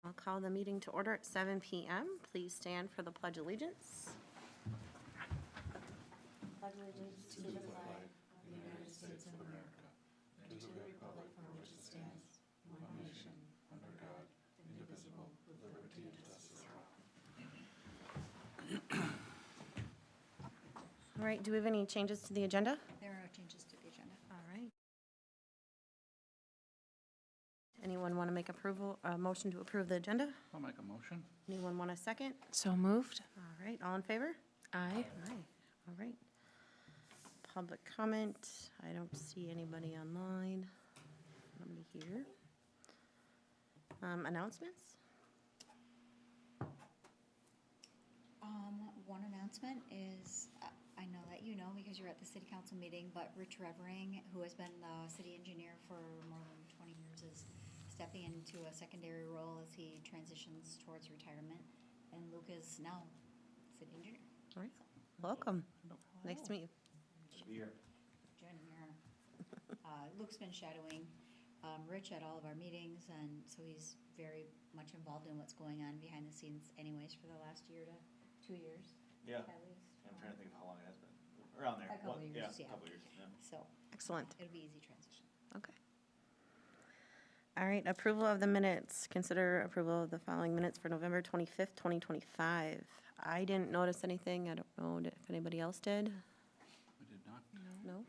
I'll call the meeting to order at 7 p.m. Please stand for the Pledge of Allegiance. Pledge allegiance to the flag of the United States of America and to the republic for which it stands, one nation, under God, indivisible, with liberty and justice for all. All right, do we have any changes to the agenda? There are no changes to the agenda. All right. Anyone want to make a motion to approve the agenda? I'll make a motion. Anyone want a second? So moved. All right, all in favor? Aye. Aye. All right. Public comment. I don't see anybody online. Nobody here. Announcements? One announcement is, I know that you know because you're at the city council meeting, but Rich Revering, who has been the city engineer for more than 20 years, is stepping into a secondary role as he transitions towards retirement. And Luke is now city engineer. All right. Welcome. Nice to meet you. Joining here. Luke's been shadowing Rich at all of our meetings, and so he's very much involved in what's going on behind the scenes anyways for the last year to 2 years. Yeah, At least. I'm trying to think of how long it has been. Around there. A couple Well, years, yeah. A couple years, yeah. So Excellent. it'll be easy transition. Okay. All right, approval of the minutes. Consider approval of the following minutes for November 25th, 2025. I didn't notice anything. I don't know if anybody else did. We did not. No?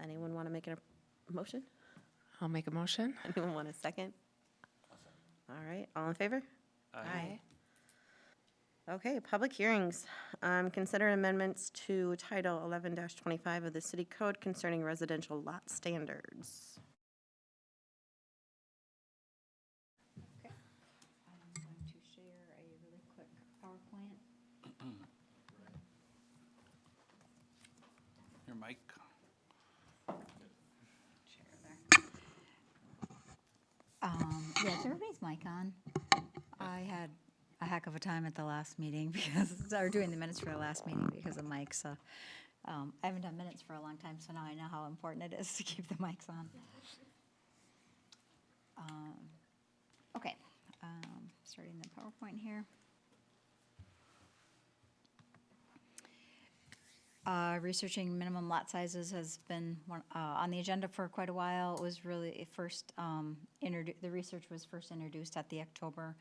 Anyone want to make a motion? I'll make a motion. Anyone want a second? All right, all in favor? Aye. Okay, public hearings. Consider amendments to Title 11-25 of the City Code concerning residential lot standards. Okay. I'm going to share a really quick PowerPoint. Your mic. Share there. Yeah, is everybody's mic on? I had a heck of a time at the last meeting because, or doing the minutes for the last meeting because of mics. So, I haven't done minutes for a long time, so now I know how important it is to keep the mics on. Okay, starting the PowerPoint here. Researching minimum lot sizes has been on the agenda for quite a while. It was really first the research was first introduced at the October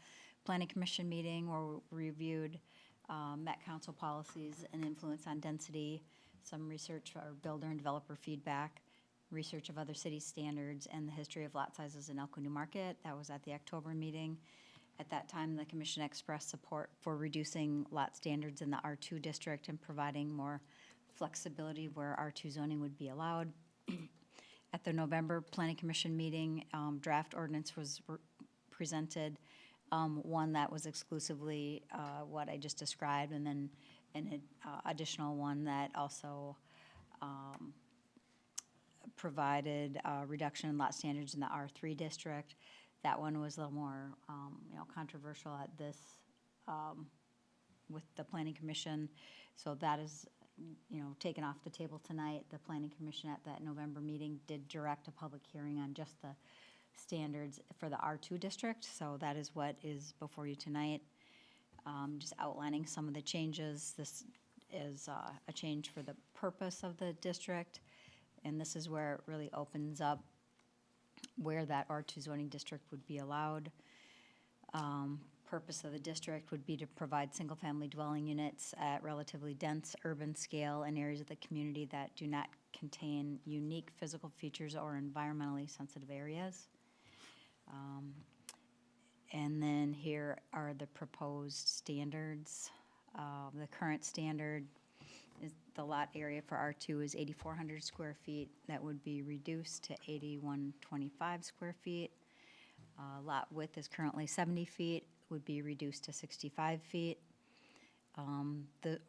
Planning Commission meeting, where we reviewed Met Council policies and influence on density, some research for builder and developer feedback, research of other city standards, and the history of lot sizes in Elko New Market. That was at the October meeting. At that time, the commission expressed support for reducing lot standards in the R2 district and providing more flexibility where R2 zoning would be allowed. At the November Planning Commission meeting, draft ordinance was presented, one that was exclusively what I just described, and then an additional one that also provided reduction in lot standards in the R3 district. That one was a little more, controversial at this with the Planning Commission. So that is, taken off the table tonight. The Planning Commission at that November meeting did direct a public hearing on just the standards for the R2 district. So that is what is before you tonight. Just outlining some of the changes. This is a change for the purpose of the district. And this is where it really opens up where that R2 zoning district would be allowed. Purpose of the district would be to provide single-family dwelling units at relatively dense urban scale in areas of the community that do not contain unique physical features or environmentally sensitive areas. And then here are the proposed standards. The current standard is the lot area for R2 is 8,400 square feet. That would be reduced to 8,125 square feet. Lot width is currently 70 feet, would be reduced to 65 feet. The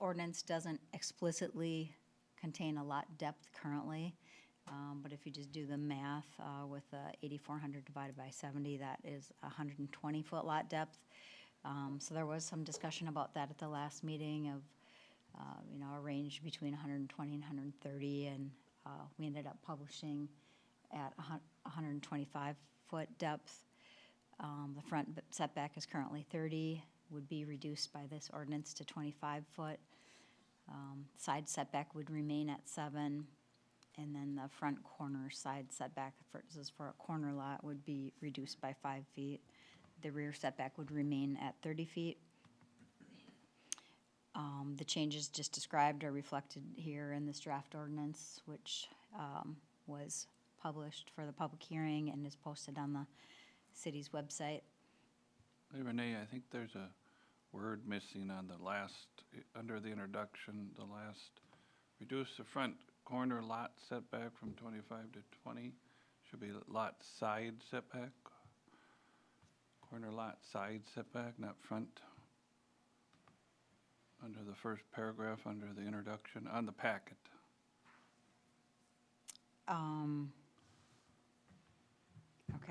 ordinance doesn't explicitly contain a lot depth currently, but if you just do the math with 8,400 divided by 70, that is 120-foot lot depth. So there was some discussion about that at the last meeting of, a range between 120 and 130, and we ended up publishing at 125-foot depth. The front setback is currently 30, would be reduced by this ordinance to 25 foot. Side setback would remain at 7, and then the front corner side setback, this is for a corner lot, would be reduced by 5 feet. The rear setback would remain at 30 feet. The changes just described are reflected here in this draft ordinance, which was published for the public hearing and is posted on the city's website. Hey, Renee, I think there's a word missing on the last, under the introduction, the last, reduce the front corner lot setback from 25 to 20. Should be lot side setback. Corner lot side setback, not front. Under the first paragraph, under the introduction, on the packet. Okay,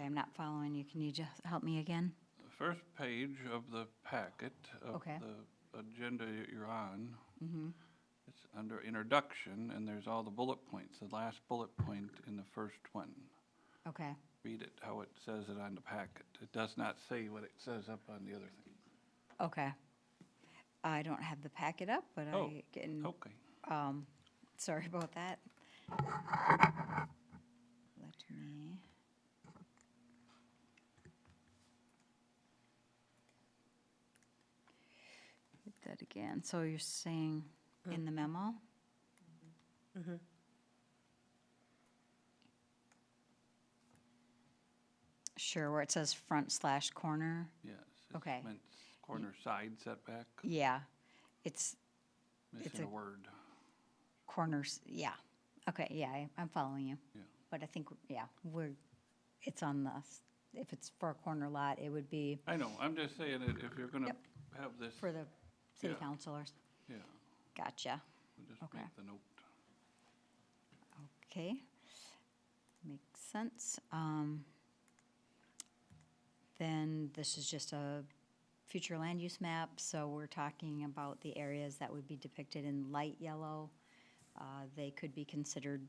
I'm not following you. Can you just help me again? The first page of the packet of Okay. the agenda you're on, it's under introduction, and there's all the bullet points, the last bullet point in the first one. Okay, Read it how it says it on the packet. It does not say what it says up on the other thing. okay. I don't have the packet up, but Oh, I can, Okay. sorry about that. Let me. Hit that again. So you're saying in the memo? Sure, where it says front/corner. Yes. it's Okay. meant corner side setback, Yeah, it's missing a word. corners, yeah. Okay, yeah, I'm following you. Yeah. But I think, yeah, it's on the, if it's for a corner lot, it would be I know, I'm just saying that if you're gonna Yep. have this, for the city Yeah. councilors. yeah, Gotcha. we'll just Okay. make the note. Okay, makes sense. Then this is just a future land use map, so we're talking about the areas that would be depicted in light yellow. They could be considered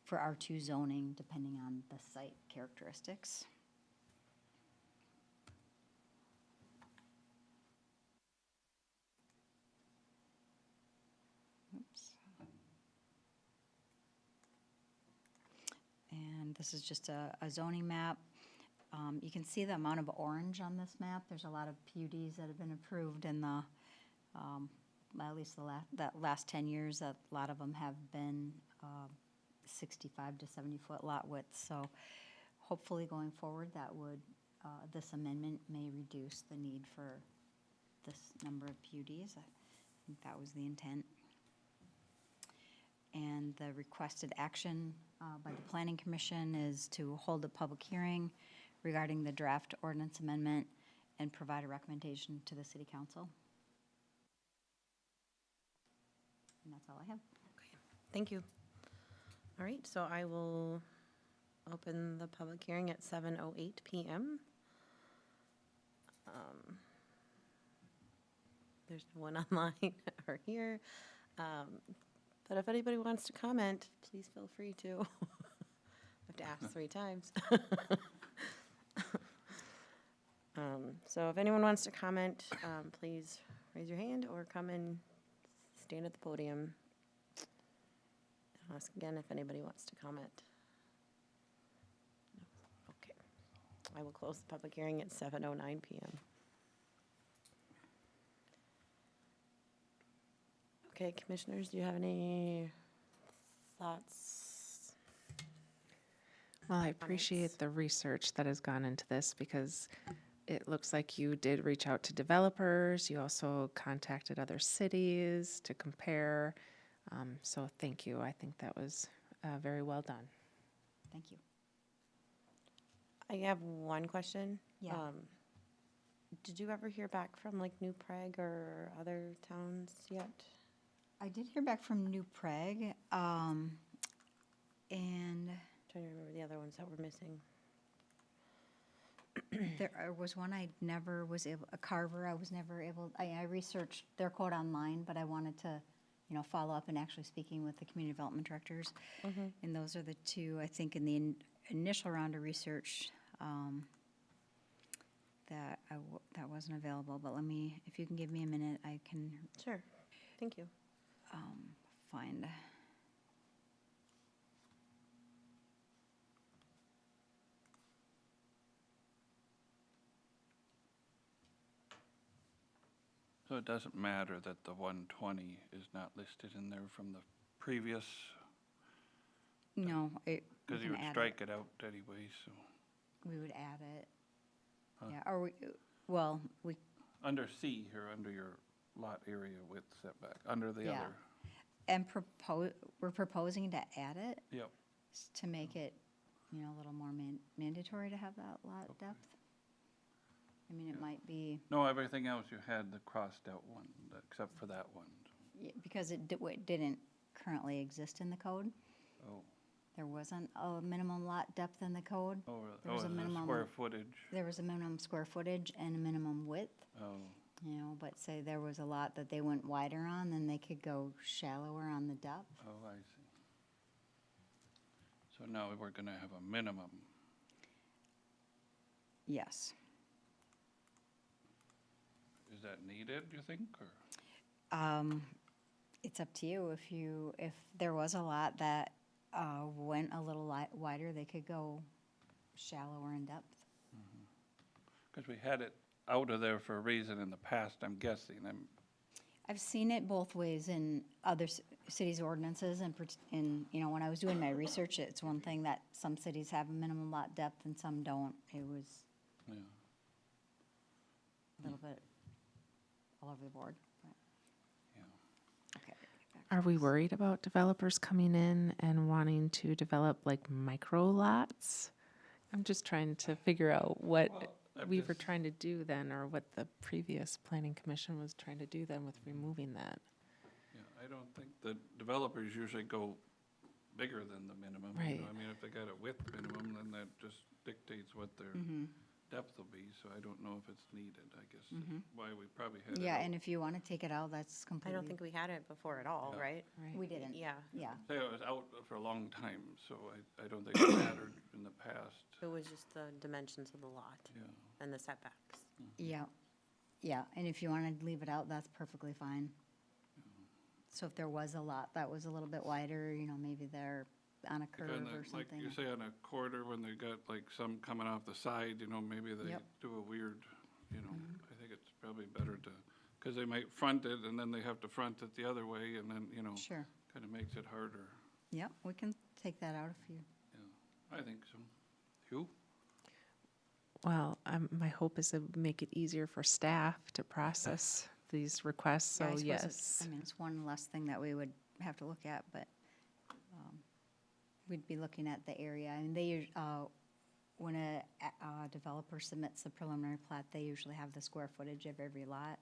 for R2 zoning, depending on the site characteristics. Oops. And this is just a zoning map. You can see the amount of orange on this map. There's a lot of PUDs that have been approved in the, well, at least the last 10 years, a lot of them have been 65 to 70-foot lot width. So hopefully going forward, that would, this amendment may reduce the need for this number of PUDs. I think that was the intent. And the requested action by the Planning Commission is to hold a public hearing regarding the draft ordinance amendment and provide a recommendation to the City Council. And that's all I have. Thank you. All right, so I will open the public hearing at 7:08 PM. There's no one online or here. But if anybody wants to comment, please feel free to. I have to ask 3 times. So if anyone wants to comment, please raise your hand or come and stand at the podium. I'll ask again if anybody wants to comment. No? Okay. I will close the public hearing at 7:09 PM. Okay, commissioners, do you have any thoughts? Well, I appreciate the research that has gone into this because it looks like you did reach out to developers. You also contacted other cities to compare. So thank you. I think that was very well done. Thank you. I have one question. Yeah. Did you ever hear back from like New Prague or other towns yet? I did hear back from New Prague, and Trying to remember the other ones that were missing. there was one I never was able, a Carver, I was never able, I researched their code online, but I wanted to follow up and actually speaking with the community development directors. And those are the two, I think, in the initial round of research, that wasn't available. But if you can give me a minute, I can Sure. Thank you. find. So it doesn't matter that the 120 is not listed in there from the previous, No, we because you can would add strike it out anyway, so. We would add it. Huh. Yeah, or we Under C here, under your lot area width setback, under the Yeah. other. and we're proposing to add it Yep. to make it, a little more mandatory to have that lot depth. I mean, it might be, No, everything else you had the crossed out one, except for that one. because it didn't currently exist in the code. Oh, There wasn't a minimum lot depth in the code. There was a the minimum- square footage. There was a minimum square footage and a minimum width, Oh, but say there was a lot that they went wider on, then they could go shallower on the depth. oh, I see. So now we're gonna have a minimum. Yes. Is that needed, you think, or? It's up to you. If there was a lot that went a little wider, they could go shallower in depth. Because we had it out of there for a reason in the past, I'm guessing. I've seen it both ways in other cities' ordinances, and when I was doing my research, it's one thing that some cities have a minimum lot depth and some don't. It was Yeah. a little bit all over the board. But. Yeah. Okay. Back to Are we this. worried about developers coming in and wanting to develop like micro lots? I'm just trying to figure out what I'm we were just- trying to do then, or what the previous planning commission was trying to do then with removing that. Yeah, I don't think the developers usually go bigger than the minimum. you know. Right. I mean, if they got a width minimum, then that just dictates what their depth will be, so I don't know if it's needed, I guess. Is why we probably had it Yeah, out. and if you want to take it out, that's I completely. don't think we had it before at all, Yeah. right? Right. We didn't. Yeah, Yeah. Say it was out for a long time, so I don't think it mattered in the past, it was just the dimensions of the lot yeah. and the setbacks. Yeah, yeah, and if you want to leave it out, that's perfectly fine. So if there was a lot that was a little bit wider, maybe they're on a Like curve on or the- something. Like you say on a corridor, when they got like some coming off the side, maybe they Yep. do a weird, I think it's probably better to, because they might front it and then they have to front it the other way and then, Sure, kind of makes it harder. yep, we can take that out if you, Yeah, I think so. You? Well, my hope is to make it easier for staff to process these requests, yeah, I so suppose yes. it's one less thing that we would have to look at, but we'd be looking at the area, and when a developer submits the preliminary plat, they usually have the square footage of every lot,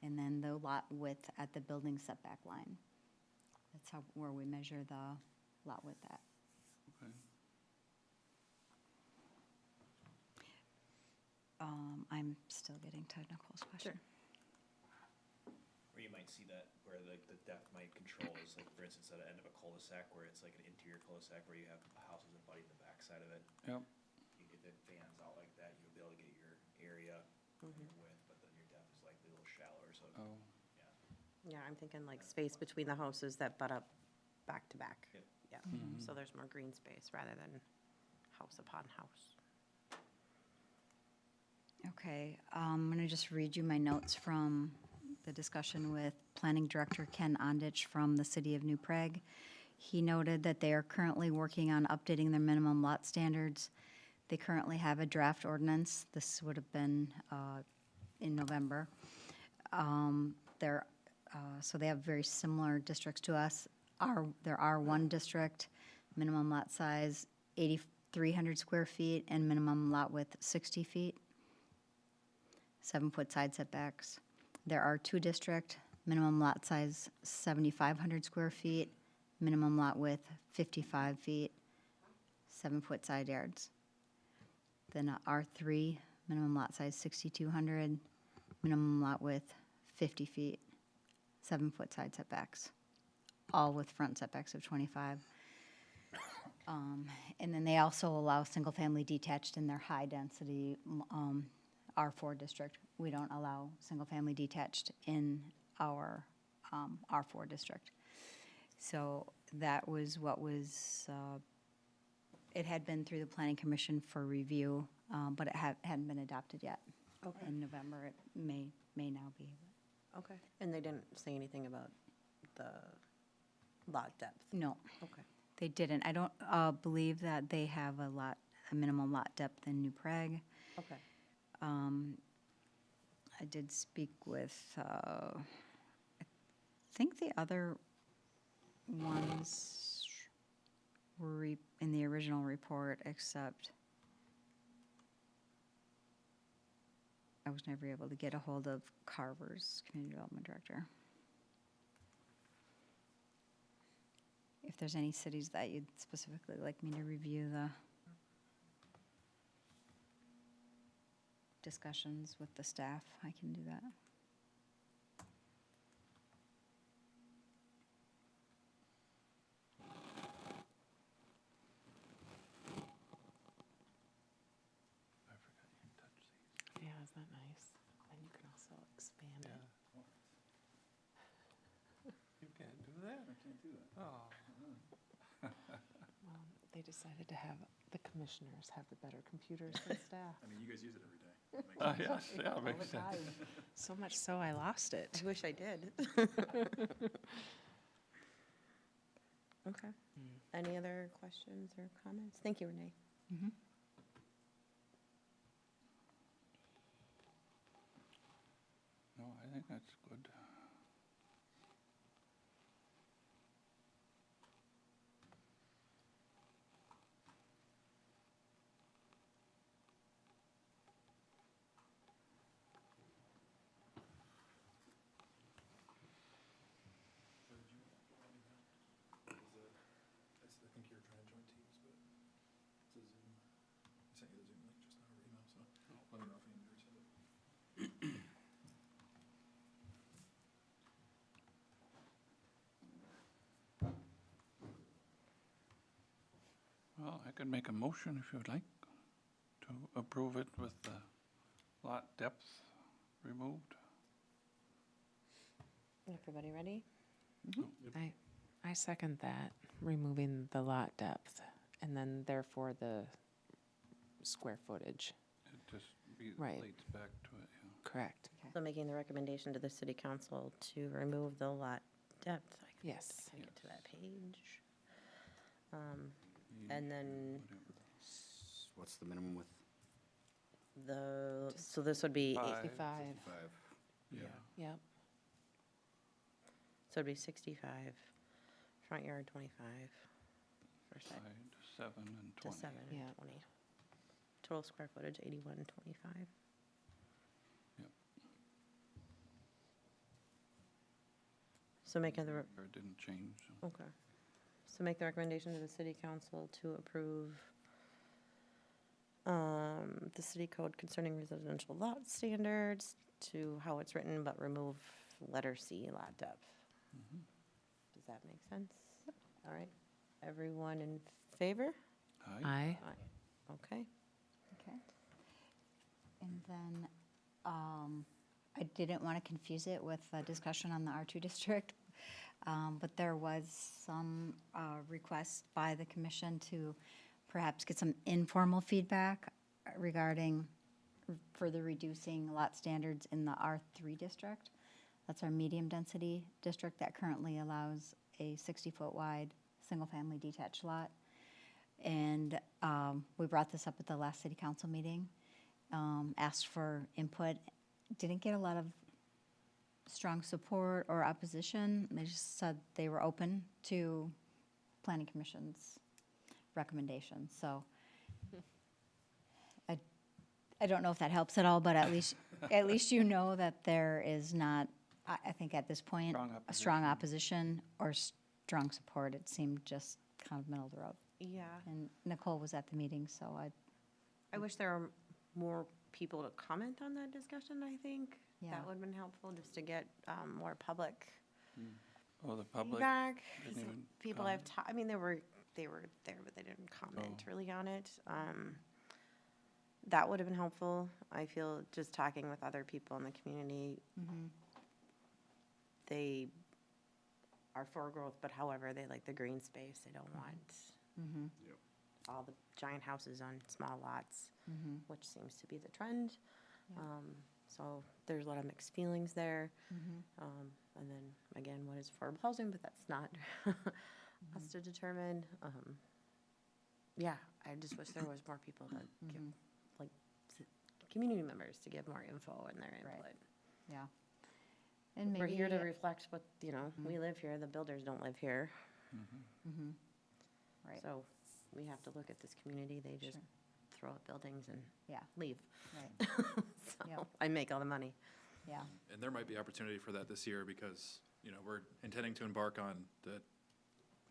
and then the lot width at the building setback line. That's where we measure the lot width at. Okay. I'm still getting to Nicole's question. Where you might see that, where like the depth might control is like, for instance, at the end of a cul-de-sac where it's like an interior cul-de-sac where you have houses abutting the backside of it. Yep. If it fans out like that, you'll be able to get your area and your width, but then your depth is likely a little shallower, so, Oh, Yeah, I'm thinking like space between the houses that butt up back to back. Yep. Yeah, so there's more green space rather than house upon house. Okay, I'm going to just read you my notes from the discussion with Planning Director Ken Ondich from the City of New Prague. He noted that they are currently working on updating their minimum lot standards. They currently have a draft ordinance. This would have been in November. So they have very similar districts to us. Their R1 district, minimum lot size 8,300 square feet and minimum lot width 60 feet. 7-foot side setbacks. There are R2 district, minimum lot size 7,500 square feet, minimum lot width 55 feet, 7-foot side yards. Then R3, minimum lot size 6,200, minimum lot width 50 feet, 7-foot side setbacks, all with front setbacks of 25. And then they also allow single-family detached in their high-density R4 district. We don't allow single-family detached in our R4 district. So that was what was, it had been through the Planning Commission for review, but it hadn't been adopted yet. Okay. In November, it may now be. Okay. And they didn't say anything about the lot depth? No, Okay. they didn't. I don't believe that they have a minimum lot depth in New Prague. Okay. I did speak with, I think the other ones were in the original report, except I was never able to get a hold of Carver's Community Development Director. If there's any cities that you'd specifically like me to review the discussions with the staff, I can do that. I forgot you can touch these. Yeah, isn't that nice? And you can also expand it. You can't do that? I can't do that. Oh. Well, they decided to have the commissioners have the better computers than staff. I mean, you guys use it every day. That makes sense. Yes, yeah, makes sense. So much so I lost it. I wish I did. Okay. Any other questions or comments? Thank you, Renee. No, I think that's good. I think you were trying to join Teams, but it's a Zoom. I sent you the Zoom link just now over email, so let me know if you need to resend it. Well, I could make a motion if you would like to approve it with the lot depth removed. Everybody ready? I second that, removing the lot depth, and then therefore the square footage. It just Right. relates back to it, yeah. Correct. So making the recommendation to the city council to remove the lot depth. I can- Yes. I can get to that page. And then What's the minimum with so this would be, 65. 5? Yeah. Yep. so it'd be 65, front yard 25, first side Side 7 and to 20. 7 and Yeah. 20. Total square footage 8125. Yep. So making the, Or it didn't change. So. okay. So make the recommendation to the city council to approve the city code concerning residential lot standards to how it's written, but remove letter C, lot depth. Does that make sense? All right. Everyone in favor? Aye. Aye. Okay. Okay. And then, I didn't want to confuse it with a discussion on the R2 district, but there was some request by the commission to perhaps get some informal feedback regarding further reducing lot standards in the R3 district. That's our medium density district that currently allows a 60-foot wide, single-family detached lot. And we brought this up at the last city council meeting, asked for input, didn't get a lot of strong support or opposition. They just said they were open to planning commission's recommendations. So I don't know if that helps at all, but at least you know that there is not, I think at this point, a strong opposition or strong support. It seemed just kind of middle of the road. Yeah. And Nicole was at the meeting, so I wish there were more people to comment on that discussion, I think. Yeah. That would have been helpful, just to get more public Oh, the public? feedback. didn't Some even people comment? I mean, they were there, but they didn't comment Oh. really on it. That would have been helpful. I feel just talking with other people in the community, they are for growth, but however, they like the green space. They don't want all the giant houses on small lots, which seems to be the trend. So there's a lot of mixed feelings there. And then again, what is affordable housing, but that's not us to determine. Yeah, I just wish there was more people to give, like, community members to give more info and their input. Yeah. And We're maybe, here to reflect what, we live here, the builders don't live here. right, So we have to look at this community, they just throw up buildings and yeah, leave. right, So Yep. I make all the money. yeah, And there might be opportunity for that this year because, we're intending to embark on the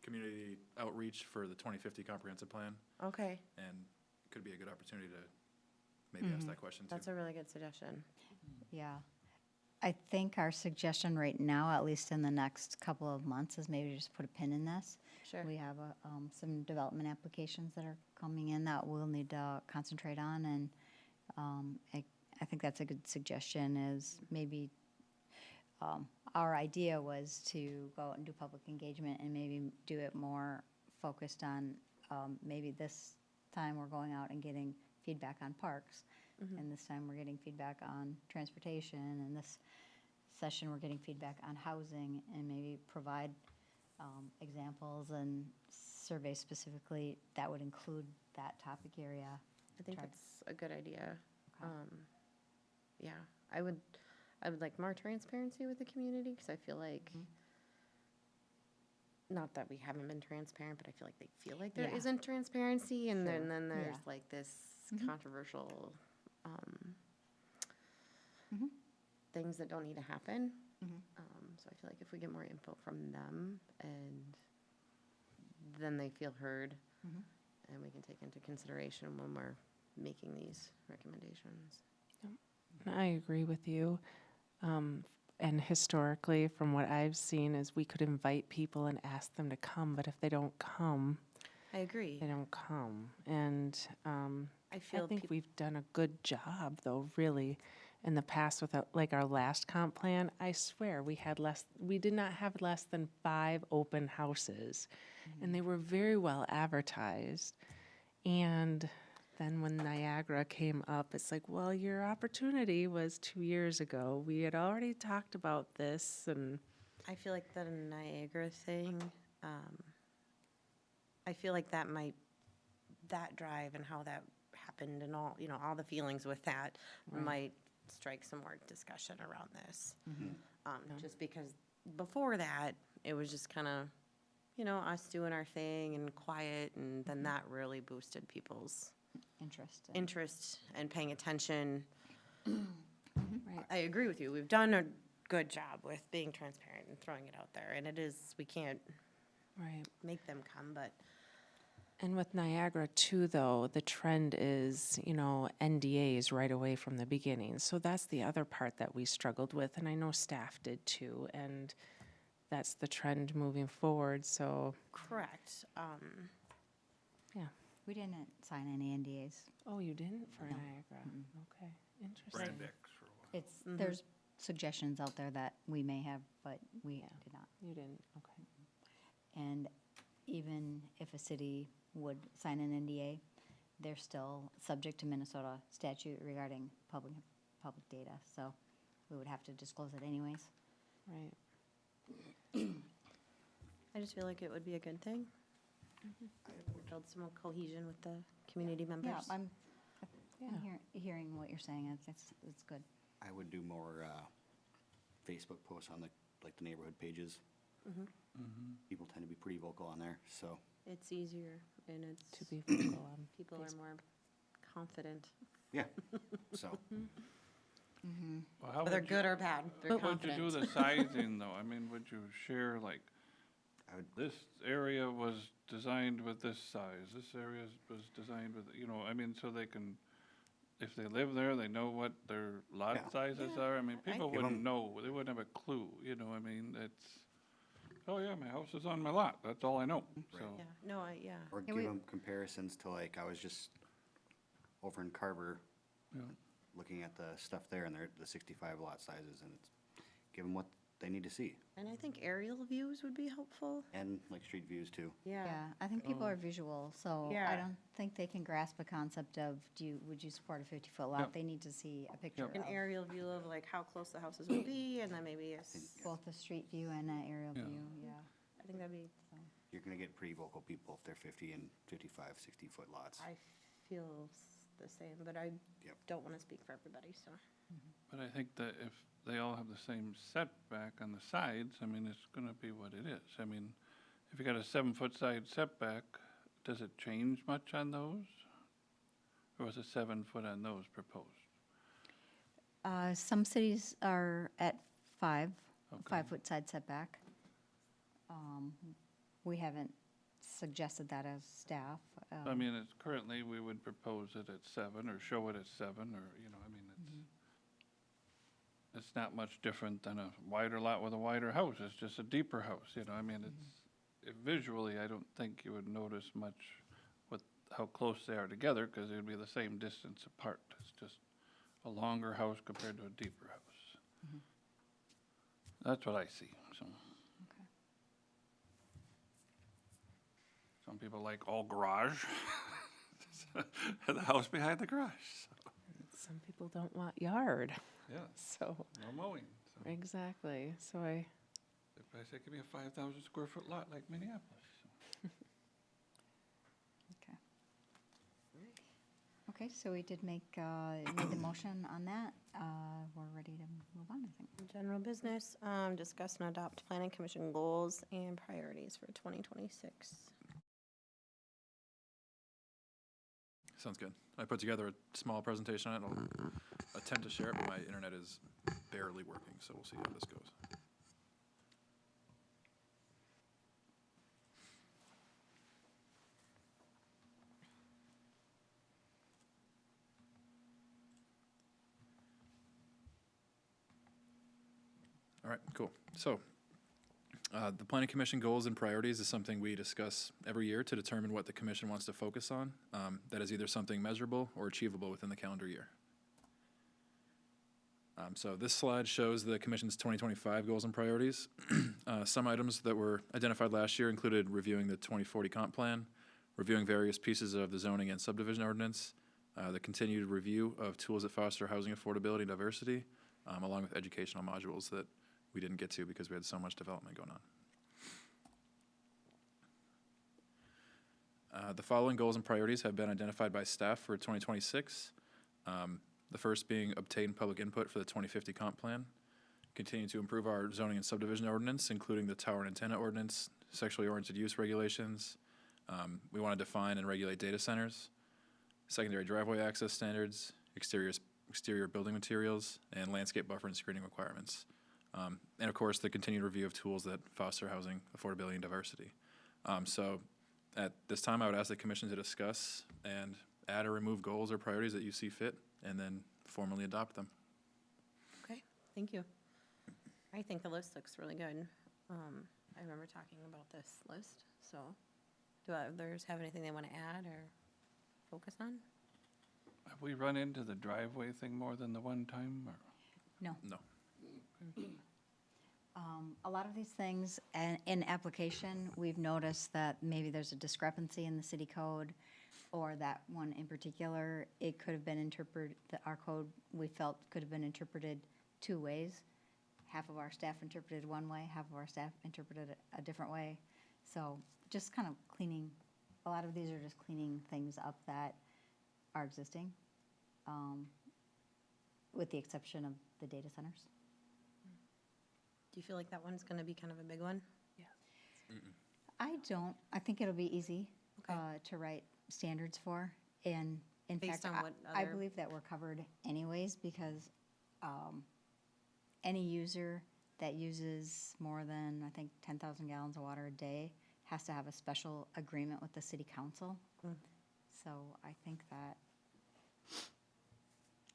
community outreach for the 2050 comprehensive plan. Okay, And could be a good opportunity to maybe ask that question too. that's a really good suggestion. yeah. I think our suggestion right now, at least in the next couple of months, is maybe just put a pin in this. Sure. We have some development applications that are coming in that we'll need to concentrate on, and I think that's a good suggestion, is maybe, our idea was to go out and do public engagement and maybe do it more focused on, maybe this time we're going out and getting feedback on parks, and this time we're getting feedback on transportation, and this session we're getting feedback on housing, and maybe provide examples and surveys specifically that would include that topic area. I think Try- that's a good idea. Okay. Yeah, I would like more transparency with the community, because I feel like, not that we haven't been transparent, but I feel like they feel like there Yeah. isn't transparency, and Sure. then there's Yeah. like this controversial things that don't need to happen. So I feel like if we get more info from them, and then they feel heard, and we can take into consideration when we're making these recommendations. I agree with you. And historically, from what I've seen, is we could invite people and ask them to come, but if they don't come, I agree. they don't come. And I I feel think we've done a good job, though, really, in the past with, like, our last comp plan. I swear, we did not have less than 5 open houses, and they were very well advertised. And then when Niagara came up, it's like, well, your opportunity was 2 years ago. We had already talked about this, and I feel like the Niagara thing, I feel like that drive and how that happened and all, all the feelings with that might strike some more discussion around this. Just because before that, it was just kind of, us doing our thing and quiet, and then that really boosted people's interest and paying attention. I agree with you. We've done a good job with being transparent and throwing it out there, and we can't right. make them come, but And with Niagara too, though, the trend is, NDAs right away from the beginning. So that's the other part that we struggled with, and I know staff did too. And that's the trend moving forward. So correct. yeah. We didn't sign any NDAs. Oh, you didn't for Niagara? Okay, interesting. Brand X for a while. It's, there's suggestions out there that we may have, but we did not. You didn't. Okay. And even if a city would sign an NDA, they're still subject to Minnesota statute regarding public data, so we would have to disclose it anyways. Right. I just feel like it would be a good thing. Build some more cohesion with the community members. Yeah, I'm hearing what you're saying, it's good. I would do more Facebook posts on the neighborhood pages. People tend to be pretty vocal on there, so. It's easier, and To be vocal on. people are more confident, Yeah, so. Well, how whether would you- good or bad, they're What would you confident. do the sizing, though? I mean, would you share, like, I would- this area was designed with this size, this area was designed with, I mean, so they can, if they live there, they know what their lot Yeah. sizes are? I mean, people Give wouldn't 'em- know, they wouldn't have a clue, I mean, it's, oh yeah, my house is on my lot, that's all I know, so. Yeah, no, yeah. Or Yeah, give we- them comparisons to like, I was just over in Carver, Yeah. looking at the stuff there, and they're the 65 lot sizes, and it's, give them what they need to see, And I think aerial views would be helpful. and like street views too. Yeah. Yeah, I think people are visual, so Yeah. I don't think they can grasp a concept of, would you support a 50-foot lot? Yep. They need to see a picture An of aerial view of like how close the houses would be, and then maybe both the street view and an aerial Yeah. view, yeah. I think that'd be, You're gonna get pretty vocal people if they're 50 and 55, 60-foot lots. I feel the same, but I Yep. don't want to speak for everybody, so. But I think that if they all have the same setback on the sides, I mean, it's gonna be what it is. I mean, if you got a 7-foot side setback, does it change much on those? Or was it 7 foot on those proposed? Some cities are at Okay. 5-foot side setback. We haven't suggested that as staff. I mean, it's currently, we would propose it at 7, or show it at 7, or, you know, I mean, it's not much different than a wider lot with a wider house, it's just a deeper house, you know, I mean, visually, I don't think you would notice much with how close they are together, because they'd be the same distance apart. It's just a longer house compared to a deeper house. That's what I see, so. Okay. Some people like all garage, and the house behind the garage, so, Some people don't want yard, yeah, so, no mowing, so. exactly. So I, If I say, give me a 5,000 square foot lot like Minneapolis. Okay. Okay, so we did make the motion on that. We're ready to move on, I think. General business, discuss and adopt planning commission goals and priorities for 2026. Sounds good. I put together a small presentation on it. I'll attempt to share it, but my internet is barely working, so we'll see how this goes. All right, cool. So, the Planning Commission goals and priorities is something we discuss every year to determine what the commission wants to focus on. That is either something measurable or achievable within the calendar year. So this slide shows the commission's 2025 goals and priorities. Some items that were identified last year included reviewing the 2040 comp plan, reviewing various pieces of the zoning and subdivision ordinance, the continued review of tools that foster housing affordability and diversity, along with educational modules that we didn't get to because we had so much development going on. The following goals and priorities have been identified by staff for 2026. The first being obtain public input for the 2050 comp plan, continue to improve our zoning and subdivision ordinance, including the tower and antenna ordinance, sexually oriented use regulations. We want to define and regulate data centers, secondary driveway access standards, exterior building materials, and landscape buffer and screening requirements. And of course, the continued review of tools that foster housing affordability and diversity. So at this time, I would ask the commission to discuss and add or remove goals or priorities that you see fit, and then formally adopt them. Okay, thank you. I think the list looks really good. I remember talking about this list, so do others have anything they want to add or focus on? Have we run into the driveway thing more than the one time, or? No. No. A lot of these things, in application, we've noticed that maybe there's a discrepancy in the city code, or that one in particular, it could have been interpreted, our code, we felt, could have been interpreted 2 ways. Half of our staff interpreted one way, half of our staff interpreted it a different way. So just kind of cleaning, a lot of these are just cleaning things up that are existing, with the exception of the data centers. Do you feel like that one's going to be kind of a big one? I don't. I think it'll be easy Okay. to write standards for. And in Based fact, on what I other- believe that we're covered anyways, because any user that uses more than, I think, 10,000 gallons of water a day has to have a special agreement with the city council. So I think that,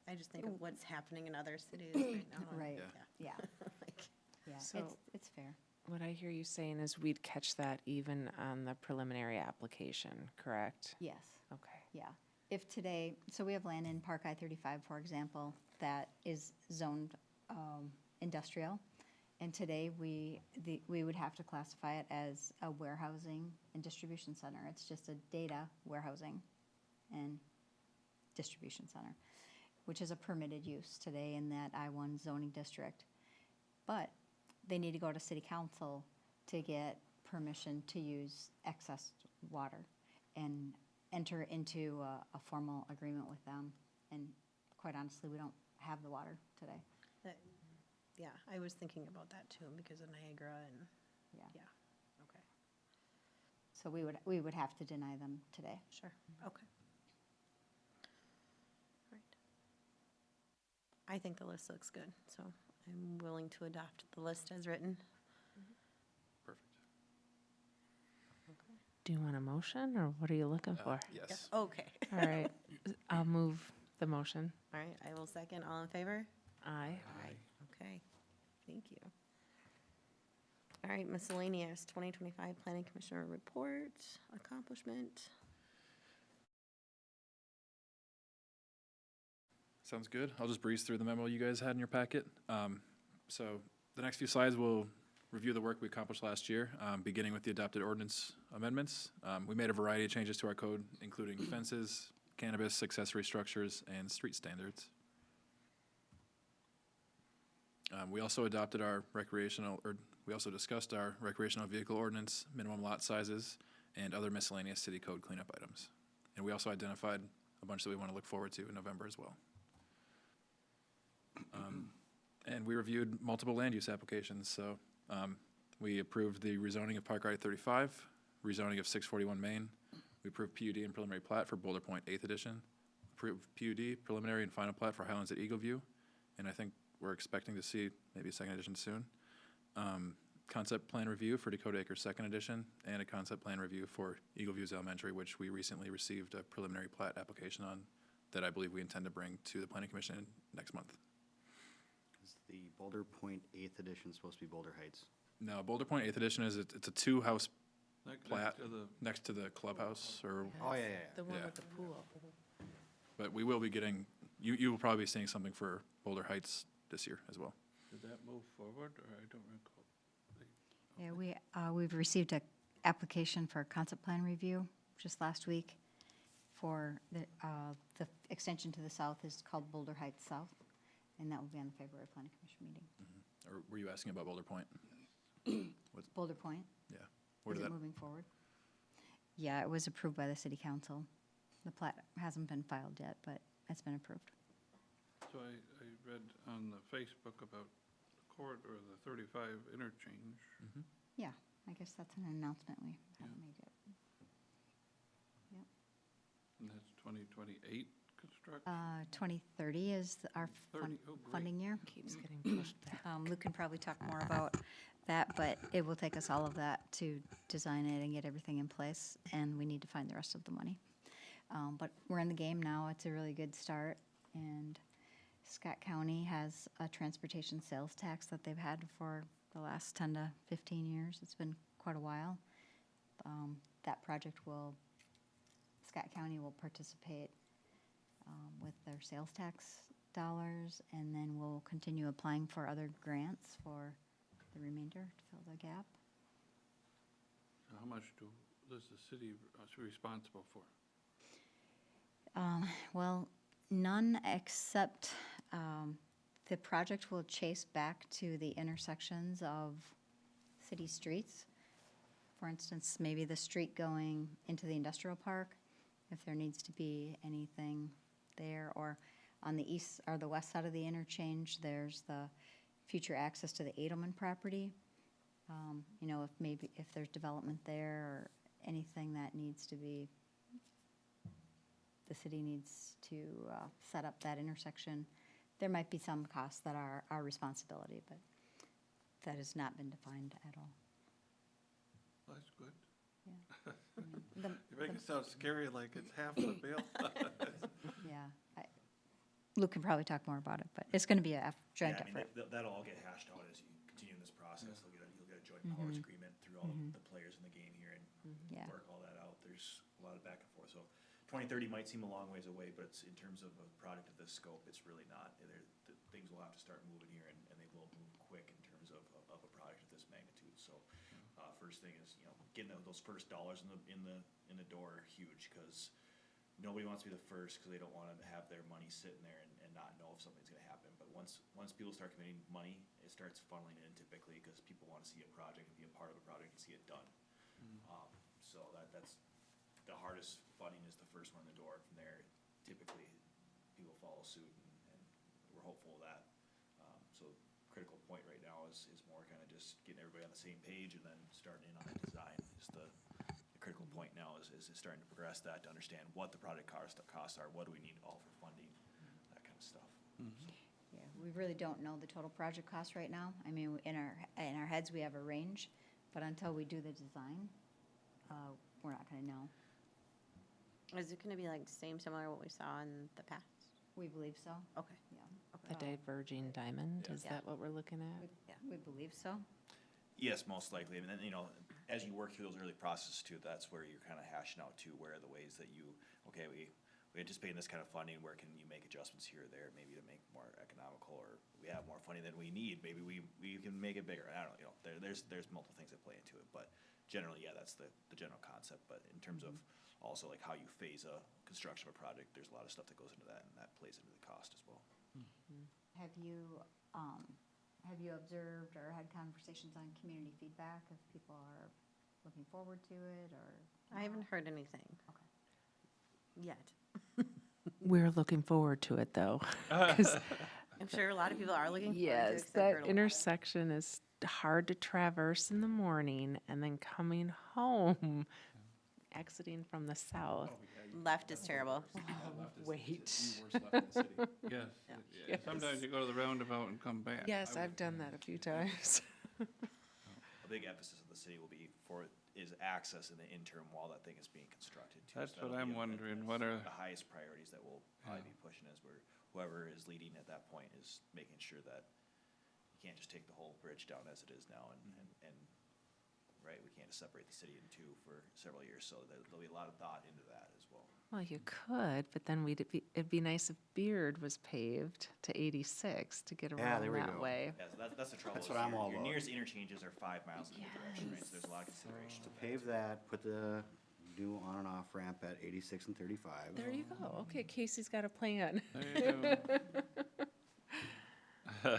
I just think of what's happening in other cities right now. right, Yeah. yeah, Like, yeah, So- it's fair. what I hear you saying is we'd catch that even on the preliminary application, correct? Yes. Okay. Yeah, if today, so we have land in Park I-35, for example, that is zoned industrial, and today we would have to classify it as a warehousing and distribution center. It's just a data warehousing and distribution center, which is a permitted use today in that I-1 zoning district. But they need to go to city council to get permission to use excess water and enter into a formal agreement with them. And quite honestly, we don't have the water today. That- Yeah, I was thinking about that too, because of Niagara and, Yeah. yeah, okay, So we would have to deny them today. sure, okay. Right. I think the list looks good, so I'm willing to adopt the list as written. Perfect. Do you want a motion, or what are you looking for? Yes. Okay. All right, I'll move the motion. All right, I will second. All in favor? Aye. Okay, thank you. All right, miscellaneous, 2025 Planning Commissioner report, accomplishment. Sounds good. I'll just breeze through the memo you guys had in your packet. So the next few slides will review the work we accomplished last year, beginning with the adopted ordinance amendments. We made a variety of changes to our code, including fences, cannabis, accessory structures, and street standards. We also adopted our we also discussed our recreational vehicle ordinance, minimum lot sizes, and other miscellaneous city code cleanup items. And we also identified a bunch that we want to look forward to in November as well. And we reviewed multiple land use applications, so we approved the rezoning of Park I-35, rezoning of 641 Main. We approved PUD and preliminary plat for Boulder Point 8th Edition, approved PUD, preliminary and final plat for Highlands at Eagle View, and I think we're expecting to see maybe a second edition soon. Concept plan review for Dakota Acres 2nd Edition, and a concept plan review for Eagle Views Elementary, which we recently received a preliminary plat application on that I believe we intend to bring to the Planning Commission next month. Is the Boulder Point 8th edition supposed to be Boulder Heights? No, Boulder Point 8th Edition is, it's a two-house Next plat to the, next to the clubhouse, or, Oh, yeah. The one Yeah. with the pool. but we will be getting, you will probably be seeing something for Boulder Heights this year as well. did that move forward, or I don't recall? Yeah, we've received a application for a concept plan review just last week for the extension to the south is called Boulder Heights South, and that will be on the February Planning Commission meeting. Or were you asking about Boulder Point? Boulder Point, Yeah. Where is did it that, moving forward? Yeah, it was approved by the city council. The plat hasn't been filed yet, but it's been approved. So I read on the Facebook about the court or the 35 interchange. Yeah, I guess that's an announcement we haven't made yet. And that's 2028 construction? 2030 is our 30, oh, great. funding year. Keeps getting pushed back. Luke can probably talk more about that, but it will take us all of that to design it and get everything in place, and we need to find the rest of the money. But we're in the game now. It's a really good start, and Scott County has a transportation sales tax that they've had for the last 10 to 15 years. It's been quite a while. That project Scott County will participate with their sales tax dollars, and then we'll continue applying for other grants for the remainder to fill the gap. So how much does the city is responsible for? Well, none except the project will chase back to the intersections of city streets. For instance, maybe the street going into the industrial park, if there needs to be anything there, or on the east or the west side of the interchange, there's the future access to the Edelman property. You know, if there's development there or anything that needs to be, the city needs to set up that intersection. There might be some costs that are our responsibility, but that has not been defined at all. That's good. Yeah. I mean, You make it sound scary, like it's half the bill. Yeah. Luke can probably talk more about it, but it's going to be a joint Yeah, I mean, effort. that'll all get hashed out as you continue in this process. You'll get a joint powers agreement through all the players in the game here and Yeah. work all that out. There's a lot of back and forth. So 2030 might seem a long ways away, but it's, in terms of a project of this scope, it's really not. Things will have to start moving here, and they will move quick in terms of a project of this magnitude. So, first thing is, getting those first dollars in the door are huge, because nobody wants to be the first, because they don't want to have their money sitting there and not know if something's going to happen. But once people start committing money, it starts funneling in typically, because people want to see a project and be a part of a project and see it done. So that's the hardest funding, is the first one in the door. From there, typically, people follow suit, and we're hopeful of that. So critical point right now is more kind of just getting everybody on the same page, and then starting in on the design. Is the critical point now is starting to progress that, to understand what the project costs are, what do we need all for funding, that kind of stuff. Yeah, we really don't know the total project cost right now. I mean, in our heads, we have a range, but until we do the design, we're not gonna know. Is it gonna be like similar to what we saw in the past? We believe so, Okay. yeah. A diverging diamond, is Yeah. that what we're looking at? We believe so. Yes, most likely. And then, as you work through those early processes too, that's where you're kind of hashing out too, where are the ways that we anticipate this kind of funding, where can you make adjustments here or there, maybe to make more economical, or we have more funding than we need, maybe we can make it bigger. I don't know, there's multiple things that play into it, but generally, yeah, that's the general concept. But in terms of also like how you phase a construction of a project, there's a lot of stuff that goes into that, and that plays into the cost as well. Have you observed or had conversations on community feedback, if people are looking forward to it, or? I haven't heard anything Okay. yet. We're looking forward to it, though. 'Cause I'm sure a lot of people are looking forward to it. yes, 'cause I've heard that a lot of it. intersection is hard to traverse in the morning, and then coming home, exiting from the south. Left is terrible. Wait. Yes. Yeah. Sometimes you go to the roundabout and come back. Yes, I've done that a few times. A big emphasis of the city will be is access in the interim while that thing is being constructed too. That's So what that'll be I'm wondering, that's what are- the highest priorities that we'll probably be pushing, is where whoever is leading at that point is making sure that you can't just take the whole bridge down as it is now, and right, we can't separate the city in two for several years, so there'll be a lot of thought into that as well. Well, you could, but then it'd be nice if Beard was paved to 86 to get Yeah, around there we that go. way. Yeah, so that's the trouble. That's is what I'm your- all Your about. nearest interchanges are 5 miles in either direction, right, so there's a lot of consideration. To to that. pave that, put the new on and off ramp at 86 and 35. There you go. Okay, Casey's got a plan. There you go.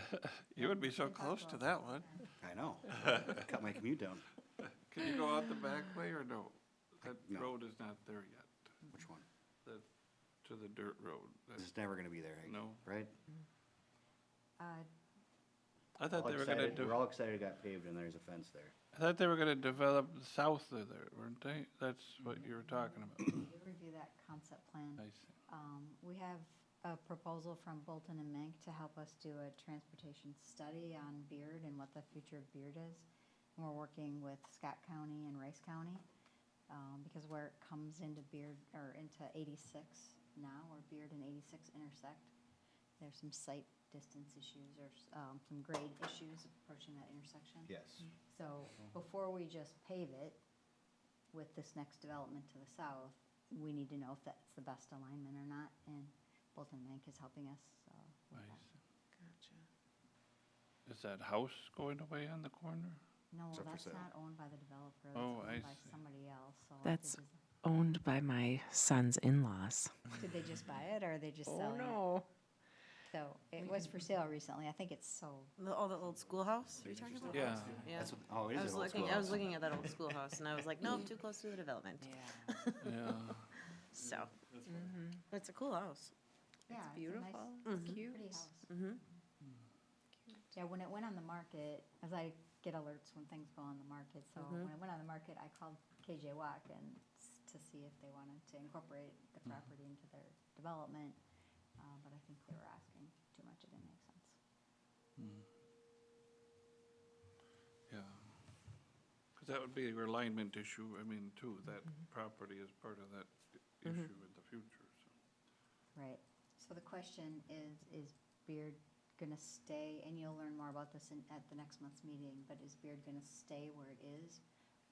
You would be so close to that one. I know. Cut my commute down. Can you go out the back way or no? That No. road is not there yet, Which one? to the dirt road. It's never gonna be there, No, right? I thought they were gonna We're all excited it got paved and there's a fence there. I thought they were gonna develop south of there, weren't they? That's what you were talking about. Review that concept plan. I see. We have a proposal from Bolton and Mink to help us do a transportation study on Beard and what the future of Beard is. And we're working with Scott County and Rice County, because where it comes into Beard, or into 86 now, where Beard and 86 intersect, there's some site distance issues, or some grade issues approaching that intersection. Yes. So before we just pave it with this next development to the south, we need to know if that's the best alignment or not, and Bolton Mank is helping us with I that. see. Is that house going away on the corner? No, Is that for that's sale? not owned by the developer, Oh, that's I owned by see. somebody else, so. That's owned by my son's in-laws. Did they just buy it, or are they just Oh, selling it? no. So, it was for sale recently, I think it's sold. The old schoolhouse are you talking about? Yeah. Yeah. That's what, oh, it I is was an old looking, I was schoolhouse. looking at that old schoolhouse, and I was like, nope, too close to the development. Yeah. So, it's a cool house. Yeah, it's a nice, beautiful. pretty house. Mm-hmm. Yeah, when it went on the market, as I get alerts when things go on the market, so when it went on the market, I called KJ Wack to see if they wanted to incorporate the property into their development, but I think they were asking too much, it didn't make sense. Yeah. Because that would be a alignment issue, I mean, too, that property is part of that issue in the future, so. Right, so the question is Beard gonna stay, and you'll learn more about this at the next month's meeting, but is Beard gonna stay where it is?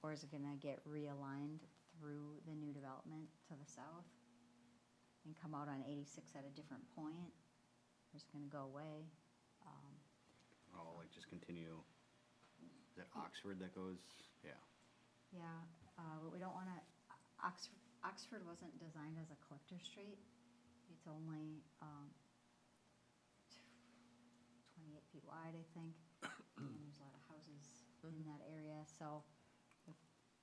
Or is it gonna get realigned through the new development to the south? And come out on 86 at a different point? Or is it gonna go away? Oh, like just continue, is that Oxford that goes, yeah. Yeah, but we don't wanna, Oxford wasn't designed as a collector street. It's only, 28 feet wide, I think. And there's a lot of houses in that area, so if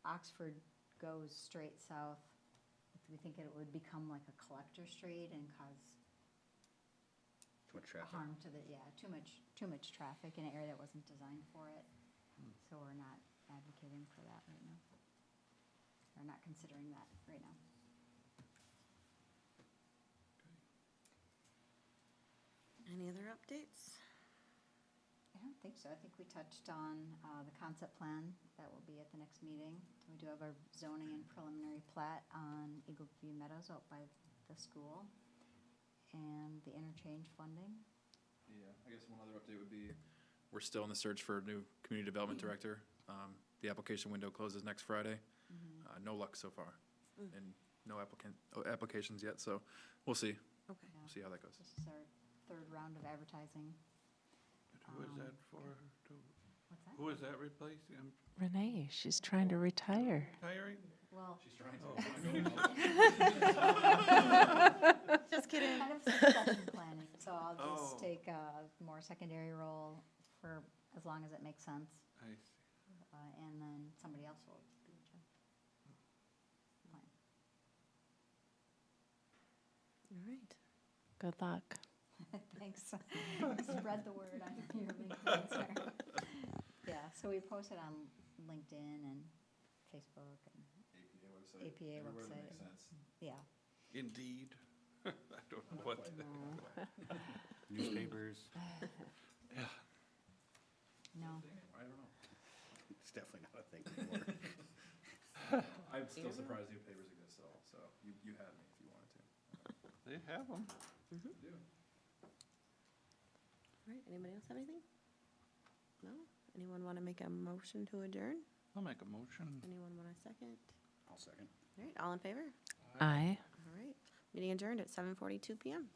Oxford goes straight south, we think it would become like a collector street and cause Too much traffic. harm to the, too much traffic in an area that wasn't designed for it. So we're not advocating for that right now. We're not considering that right now. Any other updates? I don't think so. I think we touched on the concept plan that will be at the next meeting. We do have our zoning and preliminary plat on Eagle View Meadows out by the school, and the interchange funding. Yeah, I guess one other update would be, we're still in the search for a new community development director. The application window closes next Friday. No luck so far, and no applications yet, so we'll see. Okay. Yeah. We'll see how that goes. This is our third round of advertising. Who is that for? What's that? Who is that replacing? I'm Renee, she's trying to retire. retiring? Well, She's trying Just kidding. kind of succession planning, so I'll Oh. just take a more secondary role for as long as it makes sense. I see. And then somebody else will be in charge. Fine. All right. Good luck. Thanks. Spread the word on your LinkedIn, sir. Yeah, so we posted on LinkedIn and Facebook and APA website. Yeah. Indeed. I don't know what. Newspapers, No, I don't know. it's definitely not a thing anymore. I'm still surprised new papers exist at all, so you had me if you wanted to. They have them. Do. All right, anybody else have anything? No? Anyone want to make a motion to adjourn? I'll make a motion. Anyone want a second? I'll second. All right, all in favor? Aye. All right, meeting adjourned at 7:42 PM.